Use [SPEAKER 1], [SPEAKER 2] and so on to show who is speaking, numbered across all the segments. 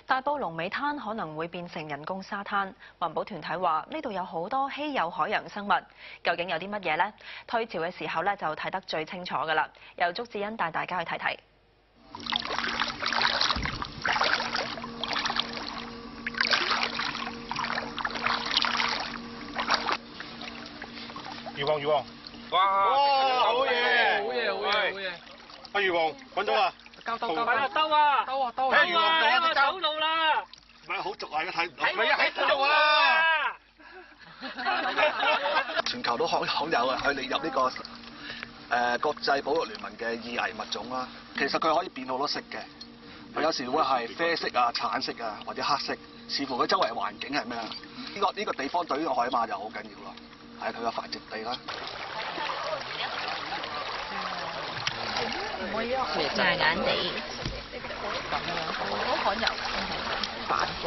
[SPEAKER 1] 大埔龍尾灘可能會變成人工沙灘，環保團體話呢度有好多稀有海洋生物，究竟有啲乜嘢呢？退潮嘅時候咧就睇得最清楚㗎啦。由祝志恩帶大家去睇睇。
[SPEAKER 2] 魚王，哇！好嘢！好嘢！阿魚王揾到啦！兜啊！兜啊！喺魚王喺我手度啦！唔係好俗啊，而家睇唔到。唔係啊，喺手度啊！
[SPEAKER 3] 全球都罕有啊，佢列入呢個國際保育聯盟嘅易危物種啦。其實佢可以變好多色嘅，佢有時會係啡色啊、橙色啊或者黑色，視乎佢周圍環境係咩啊。呢個地方對呢個海馬就好緊要咯，係佢個繁殖地啦。
[SPEAKER 4] 唔會啊，硬硬地，好罕有。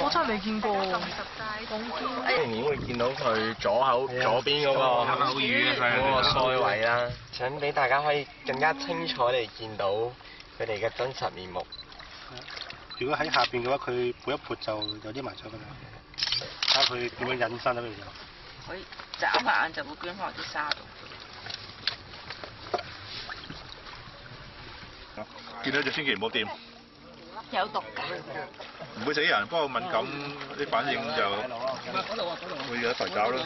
[SPEAKER 4] 我真係未見過。
[SPEAKER 5] 明年會見到佢左邊嗰個腮位啦，想俾大家可以更加清楚地見到佢哋嘅真實面目。
[SPEAKER 2] 如果喺下邊嘅話，佢撥一撥就有啲埋咗㗎啦。睇下佢點樣隱身啊？譬如就
[SPEAKER 4] 可以眨下眼就會捐翻落啲沙度。
[SPEAKER 6] 見到就千祈唔好掂，
[SPEAKER 4] 有毒㗎。
[SPEAKER 6] 唔會死人，不過敏感啲反應就會有抬爪咯。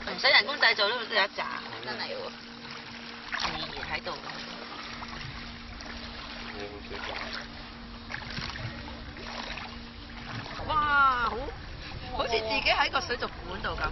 [SPEAKER 4] 唔使人工製造都有一紮，真係喎，自然喺度。哇！好似自己喺個水族館度咁。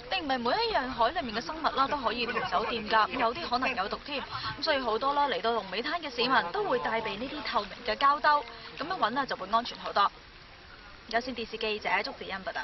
[SPEAKER 4] 並唔係每一樣海裡面嘅生物啦都可以同手掂㗎，有啲可能有毒添。咁所以好多啦嚟到龍尾灘嘅市民都會帶備呢啲透明嘅膠兜，咁樣揾啊就會安全好多。有線電視記者祝子欣報道。